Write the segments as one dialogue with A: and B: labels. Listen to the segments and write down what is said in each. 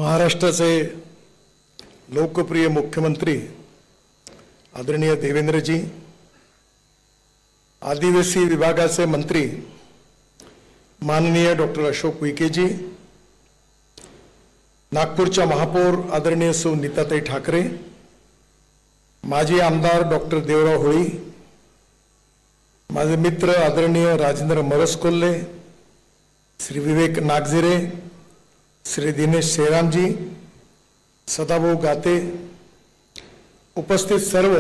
A: महाराष्ट्राचे लोकप्रिय मुख्यमंत्री आदरणीय देवेंद्रजी, आदिवासी विभागाचे मंत्री माननीय डॉक्टर अशोक उईकेजी, नागपूरच्या महापौर आदरणीय सौ नीताताई ठाकरे, माजी आमदार डॉक्टर देवराव होळी, माझे मित्र आदरणीय राजेंद्र मरसकोल्हे, श्री विवेक नागझिरे, श्री दिनेश सेरामजी, सदाभाऊ गाते, उपस्थित सर्व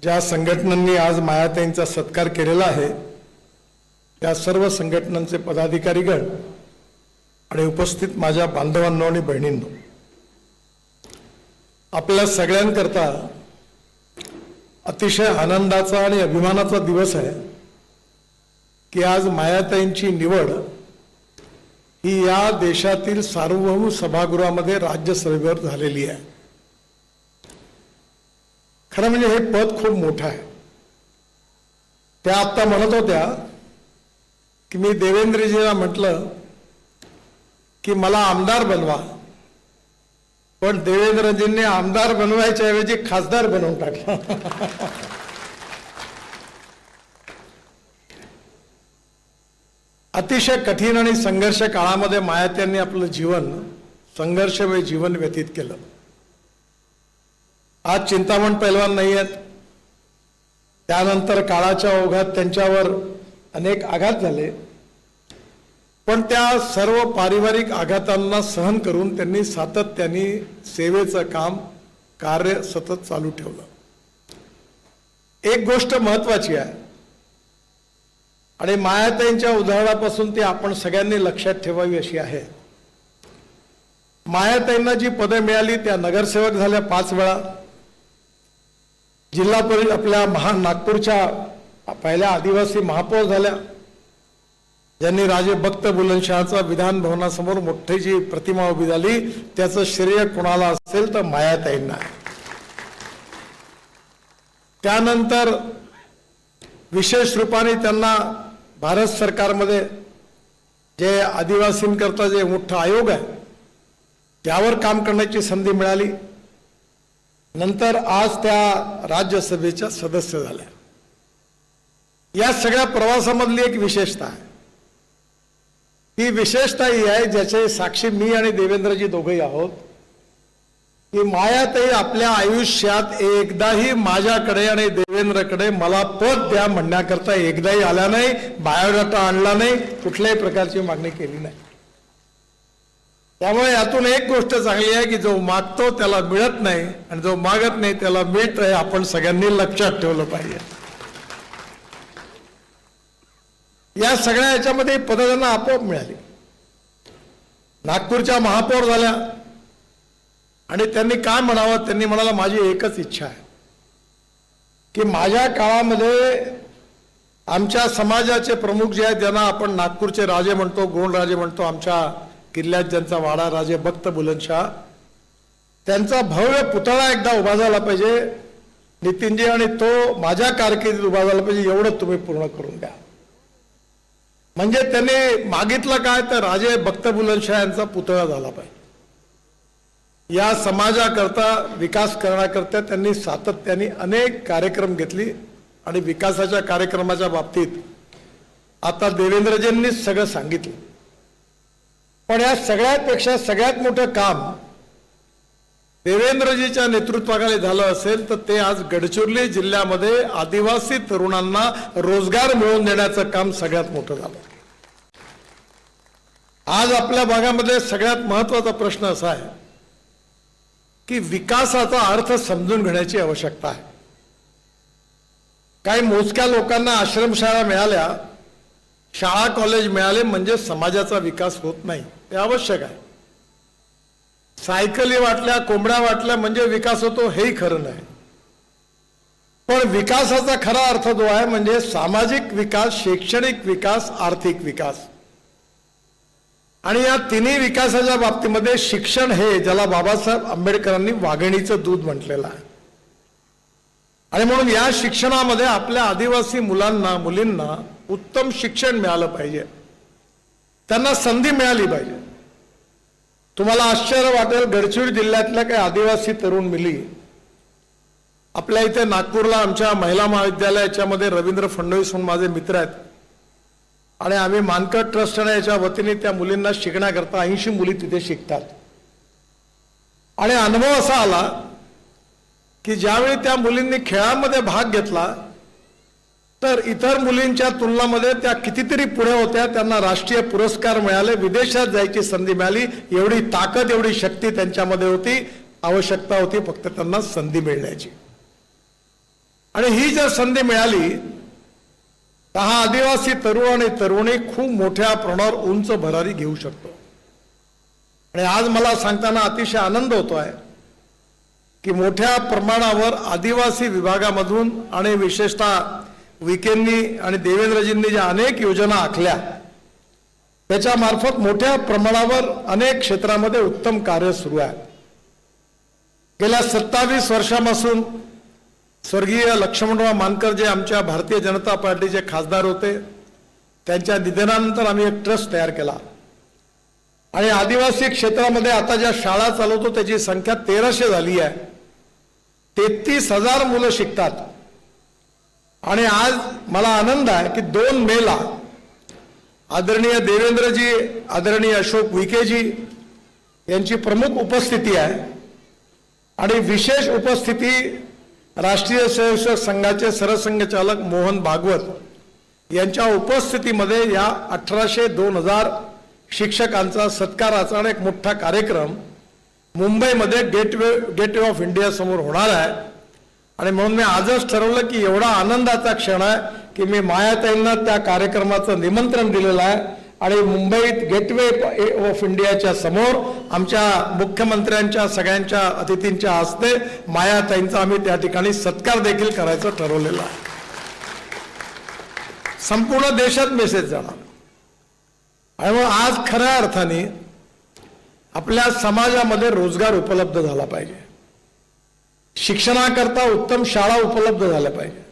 A: ज्या संघटनांनी आज मायाताईंचा सत्कार केलेला आहे त्या सर्व संघटनांचे पदाधिकारीगण आणि उपस्थित माझ्या बांधवांनो आणि बहिणींनो, आपल्या सगळ्यांकरता अतिशय आनंदाचा आणि अभिमानाचा दिवस आहे की आज मायाताईंची निवड ही या देशातील सार्वभौम सभागृहामध्ये राज्यसभेवर झालेली आहे। खरं म्हणजे हे पद खूप मोठं आहे। त्या आता म्हणत होत्या की मी देवेंद्रजींना म्हटलं की मला आमदार बनवा, पण देवेंद्रजींनी आमदार बनवायच्या ऐवजी खासदार बनवून टाकलं। अतिशय कठीण आणि संघर्ष काळामध्ये मायाताईंनी आपलं जीवन संघर्षमय जीवन व्यतीत केलं। आज चिंतामण पैलवान नाही आहेत, त्यानंतर काळाच्या ओघात त्यांच्यावर अनेक आघात झाले, पण त्या सर्व पारिवारिक आघातांना सहन करून त्यांनी सातत्याने सेवेचं कार्य सतत चालू ठेवलं। एक गोष्ट महत्वाची आहे आणि मायाताईंच्या उदाहरणापासून ती आपण सगळ्यांनी लक्षात ठेवावी अशी आहे। मायाताईंना जी पदं मिळाली त्या नगरसेवक झाल्या 5 वेळा, जिल्हा परिषद आपल्या नागपूरच्या पहिल्या आदिवासी महापौर झाल्या, ज्यांनी राजे भक्त बुलंदशहाचा विधान भवनासमोर मोठी जी प्रतिमा उभी झाली त्याचं श्रेय कोणाला असेल तर मायाताईंना आहे। त्यानंतर विशेष रूपाने त्यांना भारत सरकारमध्ये जे आदिवासींकरता जे मोठा आयोग आहे त्यावर काम करण्याची संधी मिळाली। नंतर आज त्या राज्यसभेच्या सदस्य झाल्या। या सगळ्या प्रवासामधली एक विशेषता आहे, ही विशेषता ही आहे ज्याचे साक्षी मी आणि देवेंद्रजी दोघेही आहोत की मायाताई आपल्या आयुष्यात एकदाही माझ्याकडे आणि देवेंद्रकडे मला पद द्या म्हणण्याकरता एकदाही आल्या नाही, बायोडाटा आणला नाही, कुठल्याही प्रकारची मागणी केली नाही। त्यामुळे यातून एक गोष्ट चांगली आहे की जो मागतो त्याला मिळत नाही आणि जो मागत नाही त्याला मिळत आहे, आपण सगळ्यांनी लक्षात ठेवलं पाहिजे। या सगळ्या याच्यामध्ये पदं त्यांना आपोआप मिळाली। नागपूरच्या महापौर झाल्या आणि त्यांनी काय म्हणावं, त्यांनी म्हणाला माझी एकच इच्छा आहे की माझ्या काळामध्ये आमच्या समाजाचे प्रमुख जे आहेत ज्यांना आपण नागपूरचे राजे म्हणतो, गोंडराजे म्हणतो, आमच्या किल्ल्यात ज्यांचा वाडा राजे भक्त बुलंदशहा, त्यांचा भव्य पुतळा एकदा उभा झाला पाहिजे नितीनजी, आणि तो माझ्या कारकिर्दीत उभा झाला पाहिजे, एवढं तुम्ही पूर्ण करून द्या। म्हणजे त्यांनी मागितलं काय तर राजे भक्त बुलंदशहा यांचा पुतळा झाला पाहिजे। या समाजाकरता विकास करण्याकरता त्यांनी सातत्याने अनेक कार्यक्रम घेतली आणि विकासाच्या कार्यक्रमाच्या बाबतीत आता देवेंद्रजींनीच सगळं सांगितलं। पण या सगळ्यापेक्षा सगळ्यात मोठं काम देवेंद्रजीच्या नेतृत्वाखाली झालं असेल तर ते आज गडचिरोली जिल्ह्यामध्ये आदिवासी तरुणांना रोजगार मिळवून देण्याचं काम सगळ्यात मोठं झालं। आज आपल्या भागामध्ये सगळ्यात महत्त्वाचा प्रश्न असा आहे की विकासाचा अर्थ समजून घेण्याची आवश्यकता आहे। काही मोजक्या लोकांना आश्रमशाळा मिळाल्या, शाळा कॉलेज मिळाले म्हणजे समाजाचा विकास होत नाही, ते आवश्यक आहे। सायकली वाटल्या, कोंबड्या वाटल्या म्हणजे विकास होतो हेही खरं नाही, पण विकासाचा खरा अर्थ जो आहे म्हणजे सामाजिक विकास, शैक्षणिक विकास, आर्थिक विकास, आणि या तिन्ही विकासाच्या बाबतीमध्ये शिक्षण हे ज्याला बाबासाहेब आंबेडकरांनी वाघिणीचं दूध म्हटलेलं आहे। आणि म्हणून या शिक्षणामध्ये आपल्या आदिवासी मुलांना मुलींना उत्तम शिक्षण मिळालं पाहिजे, त्यांना संधी मिळाली पाहिजे। तुम्हाला आश्चर्य वाटेल, गडचिरोली जिल्ह्यातल्या काही आदिवासी तरुण मुली आपल्या इथे नागपूरला आमच्या महिला महाविद्यालयाच्यामध्ये रवींद्र फडणवीस म्हणून माझे मित्र आहेत आणि आम्ही मानकर ट्रस्ट याच्या वतीने त्या मुलींना शिकण्याकरता 80 मुली तिथे शिकतात. आणि अनुभव असा आला की ज्यावेळी त्या मुलींनी खेळामध्ये भाग घेतला तर इतर मुलींच्या तुलनामध्ये त्या कितीतरी पुढे होत्या. त्यांना राष्ट्रीय पुरस्कार मिळाले, विदेशात जायची संधी मिळाली. एवढी ताकद, एवढी शक्ती त्यांच्यामध्ये होती. आवश्यकता होती फक्त त्यांना संधी मिळण्याची. आणि ही जर संधी मिळाली तर हा आदिवासी तरुण आणि तरुणी खूप मोठ्या प्रमाणावर उंच भरारी घेऊ शकतो. आणि आज मला सांगताना अतिशय आनंद होतोय की मोठ्या प्रमाणावर आदिवासी विभागामधून आणि विशेषतः विकेंनी आणि देवेंद्रजींनी ज्या अनेक योजना आखल्या त्याच्या मार्फत मोठ्या प्रमाणावर अनेक क्षेत्रामध्ये उत्तम कार्य सुरू आहे. गेल्या 27 वर्षापासून स्वर्गीय लक्ष्मणराव मानकर जे आमच्या भारतीय जनता पार्टीचे खासदार होते, त्यांच्या निधनानंतर आम्ही एक ट्रस्ट तयार केला आणि आदिवासी क्षेत्रामध्ये आता ज्या शाळा चालवतो त्याची संख्या 1300 झाली आहे. 33,000 मुलं शिकतात. आणि आज मला आनंद आहे की 2 मेला आदरणीय देवेंद्रजी, आदरणीय अशोक विकेजी यांची प्रमुख उपस्थिती आहे आणि विशेष उपस्थिती राष्ट्रीय स्वयंसेवक संघाचे सरसंघचालक मोहन भागवत यांच्या उपस्थितीमध्ये या 1800-2000 शिक्षकांचा सत्काराचा एक मोठा कार्यक्रम मुंबईमध्ये गेटवे ऑफ इंडिया समोर होणार आहे. आणि म्हणून मी आजच ठरवलं की एवढा आनंदाचा क्षण आहे की मी मायाताईंना त्या कार्यक्रमाचं निमंत्रण दिलेलं आहे आणि मुंबईत गेटवे ऑफ इंडियाच्या समोर आमच्या मुख्यमंत्र्यांच्या सगळ्यांच्या अतिथींच्या हस्ते मायाताईंचा आम्ही त्या ठिकाणी सत्कार देखील करायचं ठरवलेलं आहे. संपूर्ण देशात मेसेज जाणार. आणि मग आज खऱ्या अर्थाने आपल्या समाजामध्ये रोजगार उपलब्ध झाला पाहिजे, शिक्षणाकरता उत्तम शाळा उपलब्ध झाल्या पाहिजे,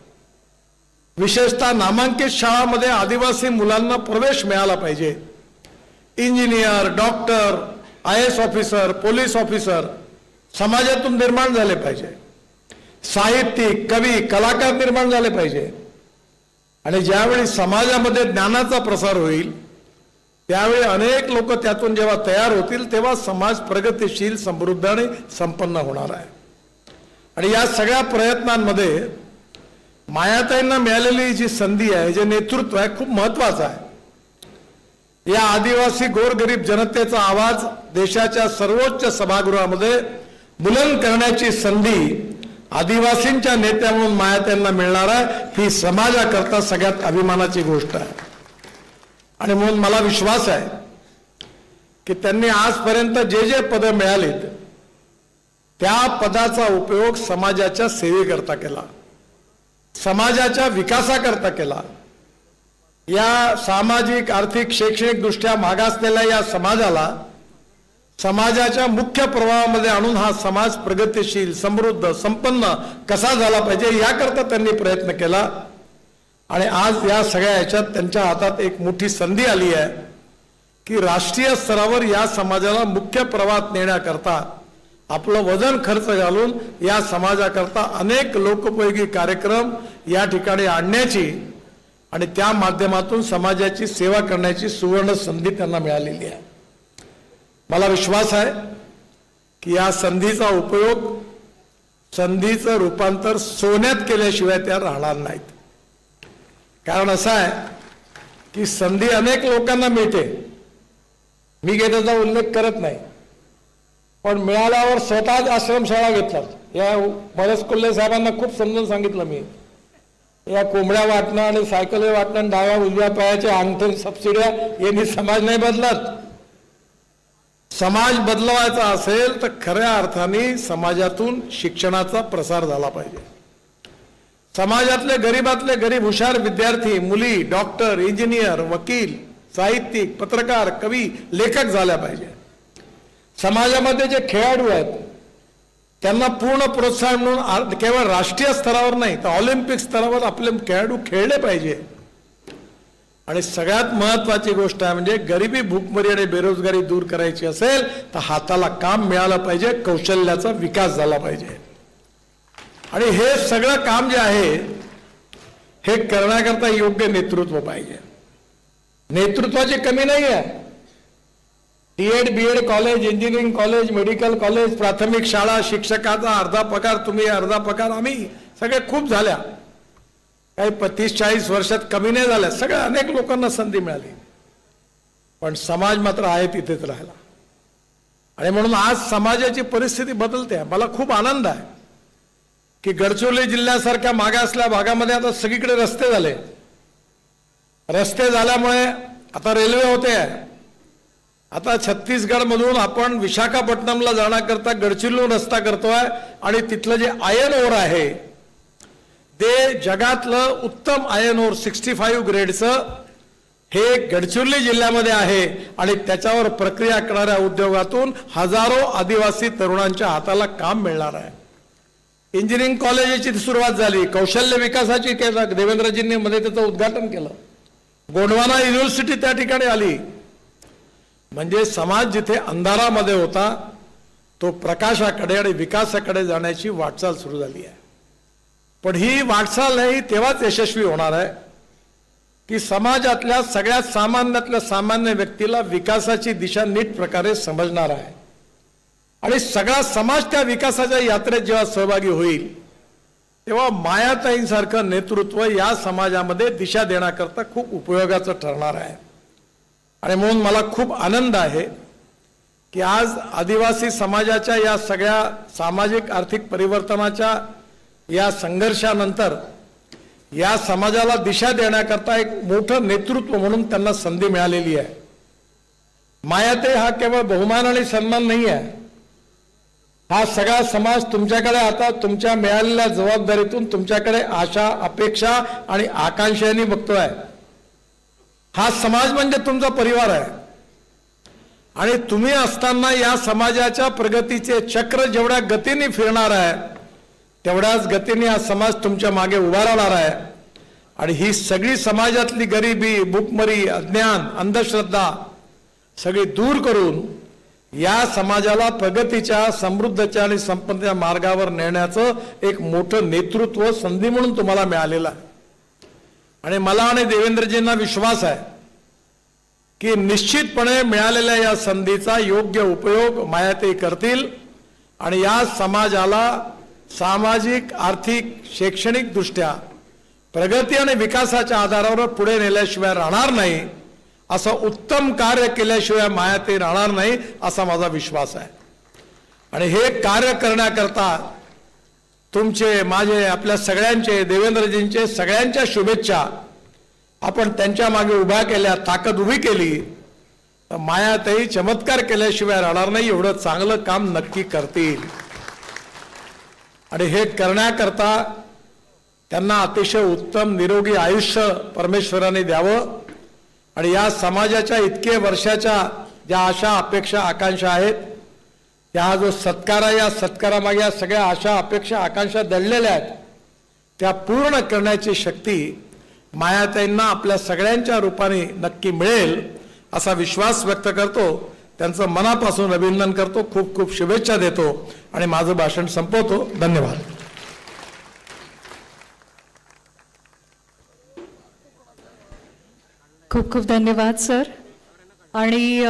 A: विशेषतः नामांकित शाळांमध्ये आदिवासी मुलांना प्रवेश मिळाला पाहिजे. Engineer, doctor, IAS officer, police officer समाजातून निर्माण झाले पाहिजे. साहित्यिक, कवी, कलाकार निर्माण झाले पाहिजे. आणि ज्यावेळी समाजामध्ये ज्ञानाचा प्रसार होईल त्यावेळी अनेक लोक त्यातून जेव्हा तयार होतील तेव्हा समाज प्रगतिशील, समृद्ध आणि संपन्न होणार आहे. आणि या सगळ्या प्रयत्नांमध्ये मायाताईंना मिळालेली जी संधी आहे, जे नेतृत्व आहे, खूप महत्वाचं आहे. या आदिवासी गोरगरीब जनतेचा आवाज देशाच्या सर्वोच्च सभागृहामध्ये बुलंद करण्याची संधी आदिवासींच्या नेत्या म्हणून मायाताईंना मिळणार आहे. ही समाजाकरता सगळ्यात अभिमानाची गोष्ट आहे. आणि म्हणून मला विश्वास आहे की त्यांनी आजपर्यंत जे जे पद मिळालीत त्या पदाचा उपयोग समाजाच्या सेवेकरता केला, समाजाच्या विकासाकरता केला. या सामाजिक, आर्थिक, शैक्षणिक दृष्ट्या मागासलेल्या या समाजाला समाजाच्या मुख्य प्रवाहामध्ये आणून हा समाज प्रगतिशील, समृद्ध, संपन्न कसा झाला पाहिजे याकरता त्यांनी प्रयत्न केला. आणि आज या सगळ्या ह्याच्यात त्यांच्या हातात एक मोठी संधी आली आहे की राष्ट्रीय स्तरावर या समाजाला मुख्य प्रवाहात नेण्याकरता आपलं वजन खर्च घालून या समाजाकरता अनेक लोकोपयोगी कार्यक्रम या ठिकाणी आणण्याची आणि त्या माध्यमातून समाजाची सेवा करण्याची सुवर्ण संधी त्यांना मिळालेली आहे. मला विश्वास आहे की या संधीचा उपयोग, संधीचं रूपांतर सोन्यात केल्याशिवाय त्या राहणार नाहीत. कारण असं आहे की संधी अनेक लोकांना मिळते, मी त्याचा उल्लेख करत नाही, पण मिळाल्यावर स्वतःच आश्रमशाळा घेततात. या महेश कोल्हे साहेबांना खूप समजून सांगितलं मी. या कोंबड्या वाटणं आणि सायकली वाटणं, डाव्या उजव्या पायाचे अंगठे सबसिड्या यांनी समाज नाही बदलत. समाज बदलवायचा असेल तर खऱ्या अर्थाने समाजातून शिक्षणाचा प्रसार झाला पाहिजे. समाजातले गरीबातले गरीब हुशार विद्यार्थी, मुली डॉक्टर, इंजिनियर, वकील, साहित्यिक, पत्रकार, कवी, लेखक झाल्या पाहिजे. समाजामध्ये जे खेळाडू आहेत त्यांना पूर्ण प्रोत्साहन म्हणून केवळ राष्ट्रीय स्तरावर नाही तर ऑलिम्पिक स्तरावर आपले खेळाडू खेळले पाहिजे. आणि सगळ्यात महत्वाची गोष्ट आहे म्हणजे गरिबी, भूकमरी आणि बेरोजगारी दूर करायची असेल तर हाताला काम मिळालं पाहिजे, कौशल्याचा विकास झाला पाहिजे. आणि हे सगळं काम जे आहे हे करण्याकरता योग्य नेतृत्व पाहिजे. नेतृत्वाची कमी नाही आहे. D Ed. B Ed. College, engineering college, medical college, प्राथमिक शाळा, शिक्षकाचा अर्धा पगार तुम्ही, अर्धा पगार आम्ही, सगळे खूप झाल्या. काही 30-40 वर्षात कमी नाही झाल्या. सगळ्या अनेक लोकांना संधी मिळाली. पण समाज मात्र आहे तिथेच राहिला. आणि म्हणून आज समाजाची परिस्थिती बदलते आहे. मला खूप आनंद आहे की गडचिरोली जिल्ह्यासारख्या मागासलेल्या भागामध्ये आता सगळीकडे रस्ते झाले. रस्ते झाल्यामुळे आता रेल्वे होते आहे. आता छत्तीसगडमधून आपण विशाखापट्टणमला जाण्याकरता गडचिरोलीहून रस्ता करतोय. आणि तिथलं जे आयर्न ओर आहे ते जगातलं उत्तम आयर्न ओर 65 ग्रेडचं हे गडचिरोली जिल्ह्यामध्ये आहे. आणि त्याच्यावर प्रक्रिया करणाऱ्या उद्योगातून हजारो आदिवासी तरुणांच्या हाताला काम मिळणार आहे. इंजिनिअरिंग कॉलेजची सुरुवात झाली. कौशल्य विकासाची देवेंद्रजींनी मध्ये त्याचं उद्घाटन केलं. गोंडवाना युनिव्हर्सिटी त्या ठिकाणी आली. म्हणजे समाज जिथे अंधारामध्ये होता तो प्रकाशाकडे आणि विकासाकडे जाण्याची वाटचाल सुरू झाली आहे. पण ही वाटचाल नाही तेव्हाच यशस्वी होणार आहे की समाजातल्या सगळ्यात सामान्यातल्या सामान्य व्यक्तीला विकासाची दिशा नीट प्रकारे समजणार आहे. आणि सगळा समाज त्या विकासाच्या यात्रेत जेव्हा सहभागी होईल तेव्हा मायाताईंसारखं नेतृत्व या समाजामध्ये दिशा देण्याकरता खूप उपयोगाचं ठरणार आहे. आणि म्हणून मला खूप आनंद आहे की आज आदिवासी समाजाच्या या सगळ्या सामाजिक आर्थिक परिवर्तनाच्या या संघर्षानंतर या समाजाला दिशा देण्याकरता एक मोठं नेतृत्व म्हणून त्यांना संधी मिळालेली आहे. मायाताई हा केवळ बहुमान आणि सन्मान नाही आहे. हा सगळा समाज तुमच्याकडे आता तुमच्या मिळालेल्या जबाबदारीतून तुमच्याकडे आशा, अपेक्षा आणि आकांक्षांनी बघतोय. हा समाज म्हणजे तुमचा परिवार आहे. आणि तुम्ही असताना या समाजाच्या प्रगतीचे चक्र जेवढ्या गतीने फिरणार आहे तेवढ्याच गतीने हा समाज तुमच्या मागे उभा राहणार आहे. आणि ही सगळी समाजातली गरिबी, भूकमरी, अज्ञान, अंधश्रद्धा सगळी दूर करून या समाजाला प्रगतीच्या, समृद्धीच्या आणि संपन्नतेच्या मार्गावर नेण्याचं एक मोठं नेतृत्व संधी म्हणून तुम्हाला मिळालेलं आहे. आणि मला आणि देवेंद्रजींना विश्वास आहे की निश्चितपणे मिळालेल्या या संधीचा योग्य उपयोग मायाताई करतील आणि या समाजाला सामाजिक, आर्थिक, शैक्षणिक दृष्ट्या प्रगती आणि विकासाच्या आधारावर पुढे नेल्याशिवाय राहणार नाही. असं उत्तम कार्य केल्याशिवाय मायाताई राहणार नाही असा माझा विश्वास आहे. आणि हे कार्य करण्याकरता तुमचे, माझे, आपल्या सगळ्यांचे, देवेंद्रजींचे सगळ्यांच्या शुभेच्छा. आपण त्यांच्या मागे उभा केल्या, ताकद उभी केली तर मायाताई चमत्कार केल्याशिवाय राहणार नाही. एवढं चांगलं काम नक्की करतील. आणि हे करण्याकरता त्यांना अतिशय उत्तम निरोगी आयुष्य परमेश्वराने द्यावं. आणि या समाजाच्या इतके वर्षाच्या ज्या आशा, अपेक्षा, आकांक्षा आहेत या जो सत्कार आहे या सत्कारामागे या सगळ्या आशा, अपेक्षा, आकांक्षा दडलेल्या आहेत त्या पूर्ण करण्याची शक्ती मायाताईंना आपल्या सगळ्यांच्या रूपाने नक्की मिळेल असा विश्वास व्यक्त करतो. त्यांचं मनापासून अभिनंदन करतो. खूप खूप शुभेच्छा देतो आणि माझं भाषण संपवतो. धन्यवाद.
B: खूप खूप धन्यवाद सर. आणि